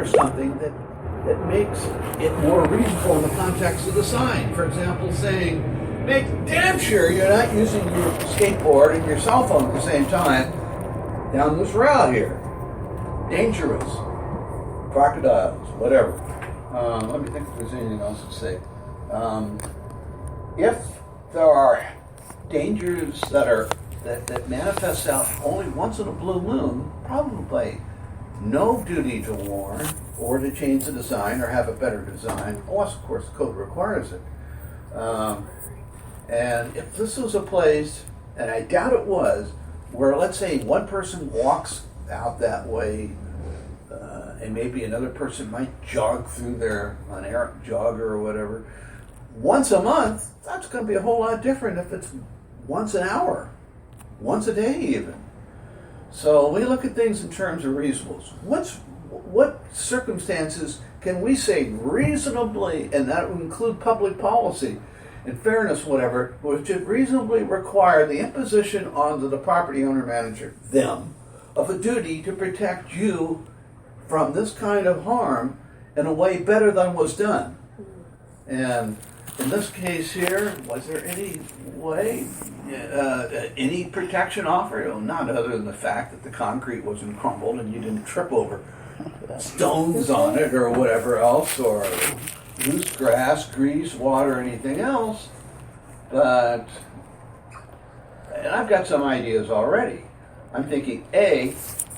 or something that makes it more reasonable in the context of the sign. For example, saying, make damn sure you're not using your skateboard and your cell phone at the same time down this route here. Dangerous. Crocodiles, whatever. Let me think if there's anything else to say. If there are dangers that manifest out only once in a blue moon, probably no duty to warn or to change the design or have a better design, unless of course the code requires it. And if this was a place, and I doubt it was, where let's say one person walks out that way, and maybe another person might jog through there, an errant jogger or whatever, once a month, that's going to be a whole lot different if it's once an hour, once a day even. So we look at things in terms of reasonables. What circumstances can we say reasonably, and that would include public policy and fairness, whatever, which would reasonably require the imposition on the property owner manager, them, of a duty to protect you from this kind of harm in a way better than was done. And in this case here, was there any way, any protection offered? Well, not other than the fact that the concrete wasn't crumbled and you didn't trip over stones on it or whatever else, or loose grass, grease, water, anything else. But, and I've got some ideas already. I'm thinking, A,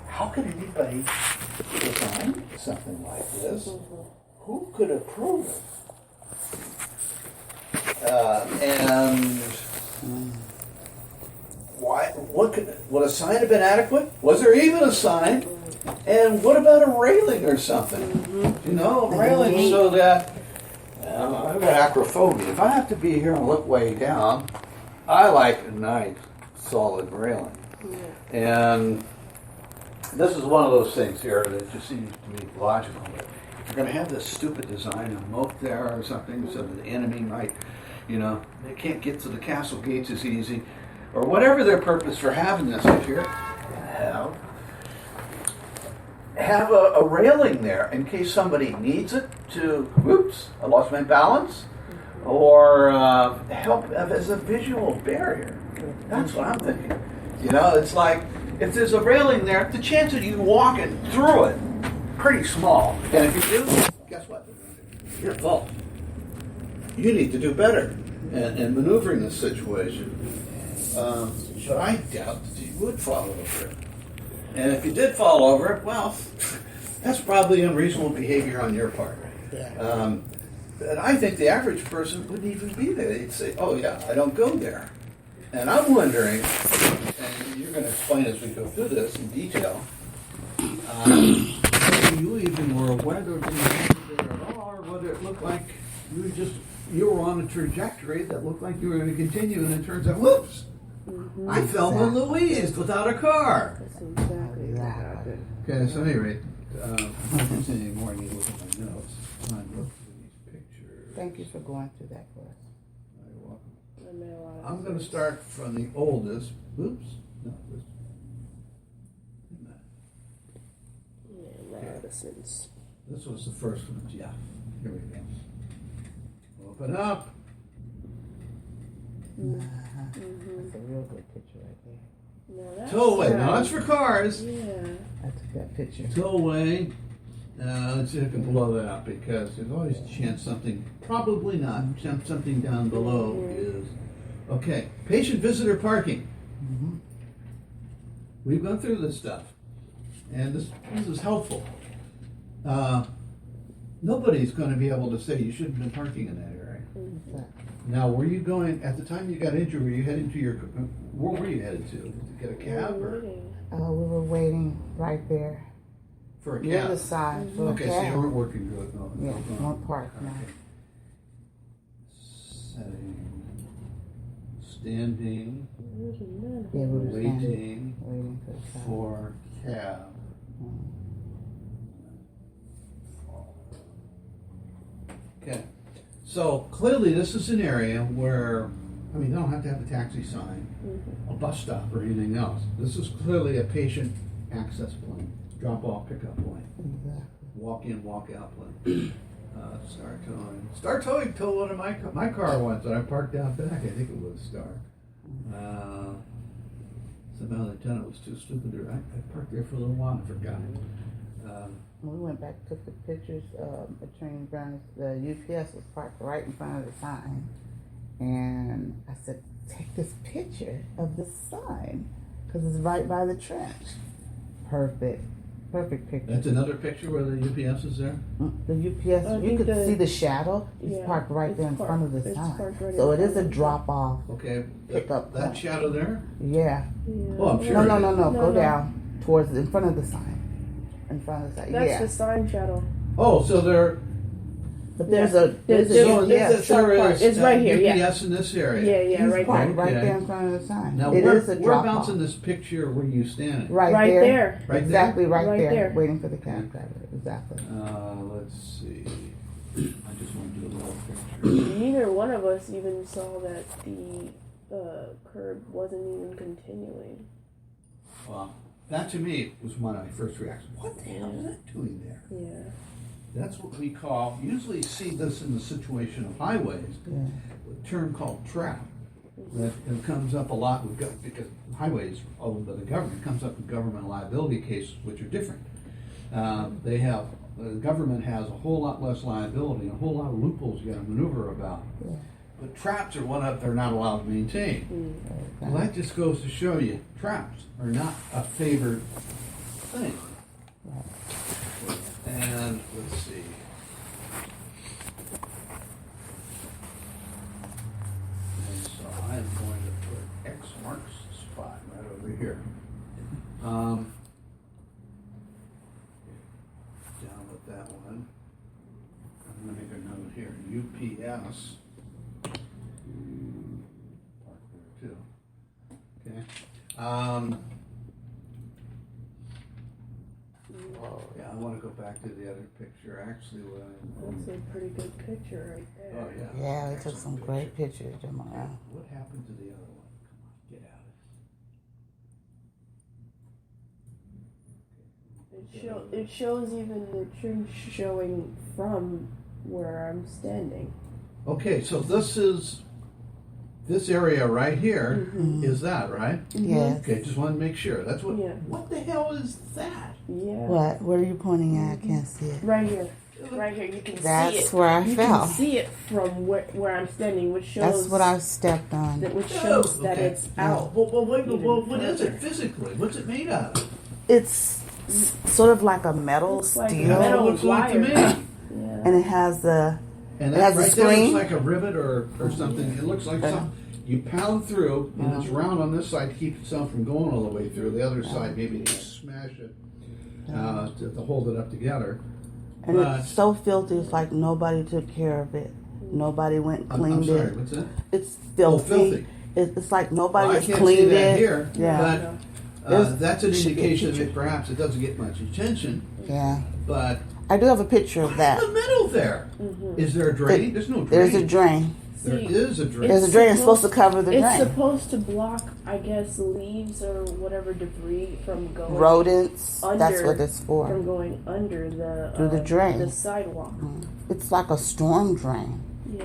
how could anybody design something like this? Who could approve it? And why? Would a sign have been adequate? Was there even a sign? And what about a railing or something? You know, a railing so that I've got acrophobia. If I have to be here and look way down, I like a nice solid railing. And this is one of those things here that just seems to me logical. You're going to have this stupid design of moat there or something so that the enemy might, they can't get to the castle gates as easy, or whatever their purpose for having this here. Have a railing there in case somebody needs it to, oops, I lost my balance, or help as a visual barrier. That's what I'm thinking. It's like, if there's a railing there, the chance of you walking through it, pretty small. And if you do, guess what? Your fault. You need to do better in maneuvering this situation. But I doubt that you would fall over it. And if you did fall over it, well, that's probably unreasonable behavior on your part. And I think the average person wouldn't even be there. They'd say, oh yeah, I don't go there. And I'm wondering, and you're going to explain as we go through this in detail, whether you even were aware there was anything there at all, or whether it looked like you were on a trajectory that looked like you were going to continue, and it turns out, whoops, I fell in Louise without a car. That's exactly what happened. Okay, so at any rate, if there's any more, I need to look at my notes. I'm looking at these pictures. Thank you for going through that for us. You're welcome. I'm going to start from the oldest. Oops. No, this. Madison's. This was the first one. Yeah. Here we go. Open up. That's a real good picture right there. Tollway. Now that's for cars. Yeah. I took that picture. Tollway. Let's see if I can blow that up, because there's always a chance something, probably not, something down below is. Okay. Patient visitor parking. We've gone through this stuff, and this is helpful. Nobody's going to be able to say you shouldn't have been parking in that area. Exactly. Now, were you going, at the time you got injured, were you heading to where were you headed to? To get a cab? Or? We were waiting right there. For a cab? Near the side for a Okay, cab. so you weren't working good. No, Yeah, one part now. Okay. Setting. Standing. Yeah, we were Waiting standing, waiting for the cab. for cab. Okay. So clearly this is an area where, you don't have to have a taxi sign, a bus stop, or anything else. This is clearly a patient access point, drop-off, pickup point. Exactly. walk in, walk out place. Star Towing towed one of my car once that I parked out back. I think it was Star. Somehow the tenant was too stupid to. I parked there for a little while and forgot. We went back, took the pictures. Attorney Brown's the UPS was parked right in front of the sign, and I said, "Take this picture of the sign because it's right by the trench." Perfect picture. That's another picture where the UPS is there. The UPS, you could see the shadow. It's parked right there in front of the sign, so it is a drop off. Okay, Pickup that point. shadow there. Yeah. Oh, I'm sure. No. Go down towards in front of the sign. In front of the sign. That's the sign shadow. Oh, so there. But there's a It's right here, UPS in this area. Yeah, right parked there. right there in front of the sign. Now, It is a drop whereabouts off. in this picture were you standing? Right Right there. there. Right Exactly right, Right there, there. waiting for the cab driver. Exactly. Let's see. I just want to do a little picture. Neither one of us even saw that the curb wasn't even continuing. Well, that to me was one of my first reactions. What the hell is that doing there? Yeah. That's what we call, usually see this in the situation of highways, Yeah. a term called trap. That it comes up a lot with, because highways owned by the government, comes up in government liability cases, which are different. The government has a whole lot less liability, a whole lot of loopholes you gotta maneuver about. Yeah. But traps are one of they're not allowed to maintain. Well, that just goes to show you, traps are not a favored thing. And let's see. And so I am going to put X marks the spot right over here. Down with that one. I'm going to make a note here. UPS. Park there too. Okay. Yeah, I want to go back to the other picture. Actually, That's a pretty good picture right there. oh yeah. Yeah, we took some great pictures tomorrow. What happened to the other one? Come on, get out. It shows even the tree showing from where I'm standing. Okay, so this area right here is that, right? Yes. Okay, just want to make sure. That's what. Yeah. What the hell is that? Yeah. What? Where are you pointing at? I can't see it. Right here. Right here. You can see it. That's where I you fell. can see it from where I'm standing, which shows That's what I stepped on. which shows that okay. it's out. Well, wait, Even what is it further. physically? What's it made out of? It's sort of like a metal Looks like steel, metal. Looks like to me. Yeah. and it has the And It that has a right there screen? looks like a rivet or something. It looks like something. You pound through, and it's round on this side to keep itself from going all the way through. The other side, maybe you smash it to hold it up together. and But- it's so filthy. It's like nobody took care of it. Nobody went and I'm cleaned sorry, it. what's that? It's Oh, filthy. filthy. It's like Well, nobody I has can't see cleaned that it. here, Yeah. but that's an indication that perhaps it doesn't get much attention. Yeah. But I do have a picture of that. the metal there. Is there a drain? There's no drain. There's a drain. There See, is a drain. There's a drain. It's supposed to cover the It's drain. supposed to block, I guess, leaves or whatever debris from going Rodents. That's under- what it's for. from going under the Through the drain. the sidewalk. It's like a storm drain. Yeah.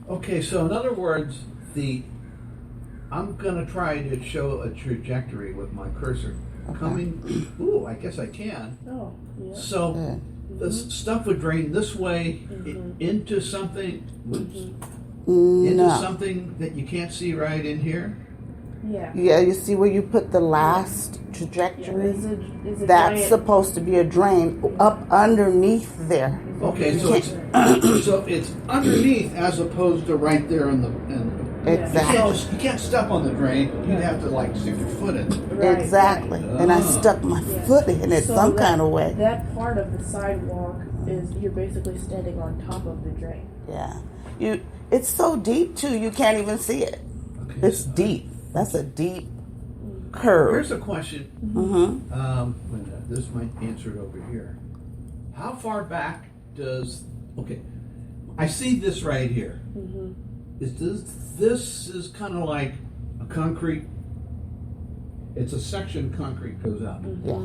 Okay, so in other words, I'm going to try to show a trajectory with my cursor. Coming, ooh, I guess I can. Oh, yeah. So Good. the stuff would drain this way into something, into No. something that you can't see right in here. Yeah. Yeah, you see where you put the last Yeah, trajectory? is a That's giant, supposed to be a drain up underneath there. Okay, so it's so it's underneath as opposed to right there in the. Exactly. You can't step on the drain. You'd have to like stick your foot in. right, Exactly. And I Ah. stuck my Yeah. foot in it So some that- kind of way. That part of the sidewalk is you're basically standing on top of the drain. Yeah. It's so deep too, you can't even see it. Okay. It's deep. That's a deep curve. Here's a question. Mm-hmm. This might answer it over here. How far back does? Okay, I see this right here. Is this is kind of like a concrete? It's a section concrete goes up, Yeah.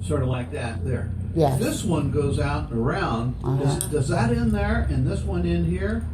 sort of like that there. Yes. This one goes out and around. Uh-huh. Does that end there and this one in here?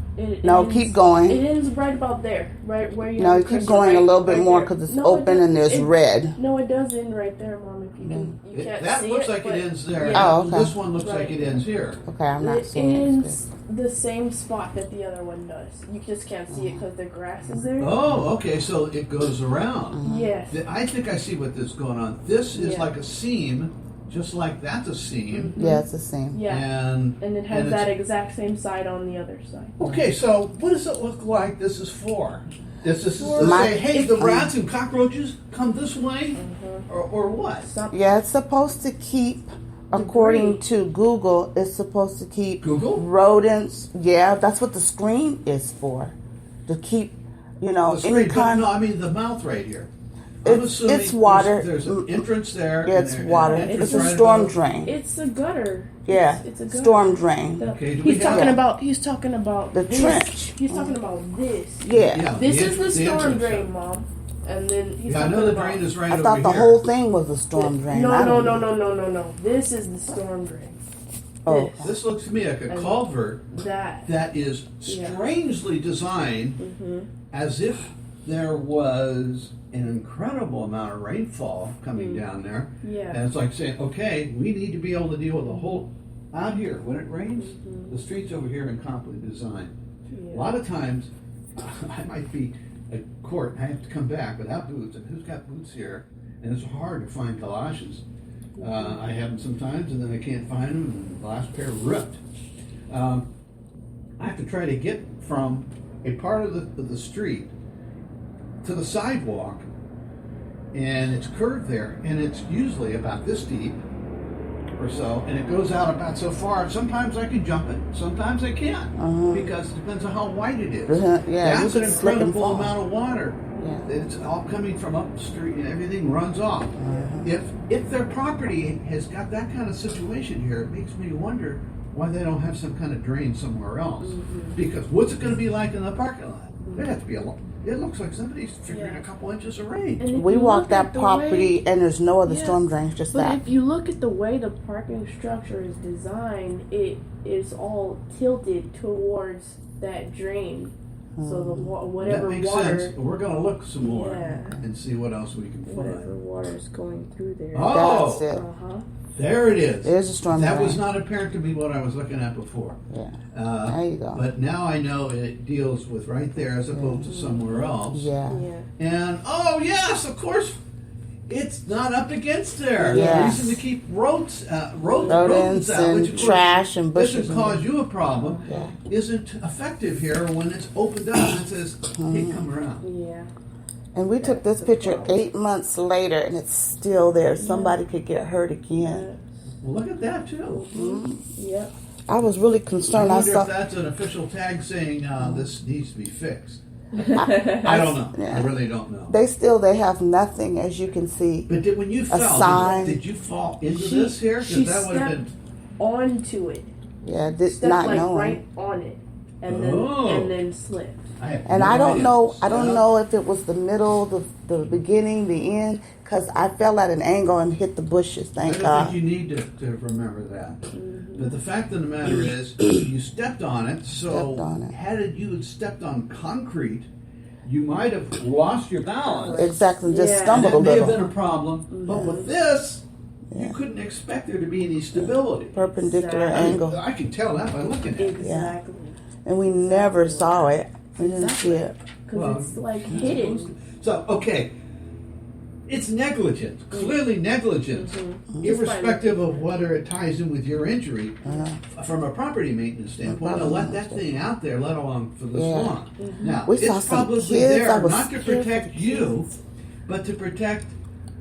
No, ends, keep going. It ends right about there, right where you. No, have keep your cursor, going a right- little bit right more there. because it's No, it open does- and there's it- red. No, it does end right there, Mom. If you can, you can't That see looks it, like but it ends there. Yeah. Oh, okay. This one looks like Right. it ends here. Okay, I'm not It seeing it. ends the same spot that the other one does. You just can't see it because the grass is there. Oh, okay, so it goes around. Yes. I think I see what this is going on. This is Yeah. like a seam, just like that's a seam. Yeah, it's the same. Yeah. And it has and that it's- exact same side on the other side. Okay, so what does it look like this is for? This is For- to My- say, hey, the rats and cockroaches come this way? Or what? Stop. Yeah, it's supposed to keep, according to Google, it's supposed to keep Google? rodents. Yeah, that's what the screen is for. To keep, you know, The any screen, but kind. no, I mean the mouth right here. I'm It's assuming water. There's an entrance there. Yeah, and it's there- and water. an It's entrance a right storm above. drain. It's a gutter. Yeah, It's a gutter. storm drain. Okay, do we He's have- talking Yeah. about. He's talking about The this. trench. He's talking about this. Yeah. This the is the en- storm entrance, drain, yeah. Mom. And then he's Yeah, I talking know the about. drain is right I over thought the here. whole thing was a storm drain. No, I no, don't no, know. no. This is the storm drain. Oh, This. This looks to me like a And culvert That. that is Yeah. strangely designed as if there was an incredible amount of rainfall coming down there. Yeah. And it's like saying, okay, we need to be able to deal with the whole out here when it rains. The streets over here are incompetently designed. Yeah. A lot of times, I might be at court. I have to come back without boots, and who's got boots here? And it's hard to find galoshes. I have them sometimes, and then I can't find them, and the last pair ripped. I have to try to get from a part of the street to the sidewalk, and it's curved there, and it's usually about this deep or so, and it goes out about so far. Sometimes I can jump it, sometimes I can't, because it depends on how wide it is. Yeah, you That's an could slip and incredible fall. amount of water. Yeah. It's all coming from up the street, and everything runs off. If their property has got that kind of situation here, it makes me wonder why they don't have some kind of drain somewhere else. Because what's it going to be like in the parking lot? There'd have to be a lot. It looks like somebody's figuring a couple inches of rain. And if We you walked look at that the property way- and there's no other Yeah. storm drains, just But that. if you look at the way the parking structure is designed, it is all tilted towards that drain. So the whatever That makes water, sense. We're going to look some more Yeah. and see what else we can whatever find. water is going through there. Oh, That's it. Uh-huh. there it is. There's a storm That drain. was not apparent to me what I was looking at before. Yeah. There you go. But now I know it deals with right there as opposed to somewhere else. Yeah. Yeah. And oh yes, of course, it's not up against there. Yes. There's reason to keep rodents Rodents out, which and of course trash and bushes. doesn't cause you a problem. Yeah. Isn't effective here when it's opened up and it says, "Hey, come around." Yeah. And we took this picture 8 months later and it's still there. Somebody could get hurt again. Well, look at that too. Yep. I was really I concerned. I wonder saw. if that's an official tag saying this needs to be fixed. I don't know. Yeah. I really don't know. They have nothing, as you can see. But when you fell, sign. did you fall into She- this here? she Because that would have been. Onto it. Yeah, did Stepped not like knowing. right on it, and Oh. then slipped. And I don't know. I don't know if it was the middle, the beginning, the end, because I fell at an angle and hit the bushes. I Thank don't God. think you need to remember that. But the fact of the matter is, you stepped on it. So Stepped on it. had you had stepped on concrete, you might have lost your balance. Exactly, just Yeah. And stumbled a that may have been little. a problem. But with this, you couldn't expect there to be any stability. Perpendicular Exactly. angle, I can tell that by looking at it. Exactly. and we never saw it. We didn't see it. Because Well, it's like hidden. So, okay. It's negligence, clearly negligence, Mm-hmm. irrespective of whether it ties in with your injury. From a property maintenance standpoint, to property let that maintenance thing out there, let alone for this Yeah. long. Now, We saw it's some probably kids. I there was not to scared for protect the you, kids. but to protect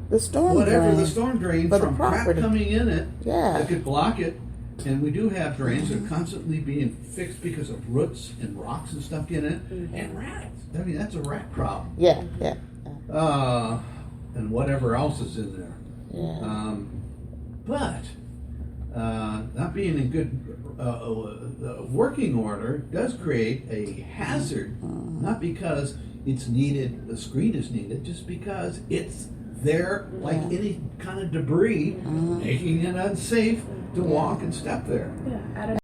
The storm whatever drain. the storm drain For the from crap property. coming in it Yeah. that could block it. And we do have drains that are constantly being fixed because of roots and rocks and stuff in it, and rats. I mean, that's a rat problem. Yeah, yeah, And whatever else is in there. yeah. But not being in good working order does create a hazard, not because it's needed, the screen is needed, just because it's there like any kind of debris, making it unsafe to walk and step there. Yeah, at a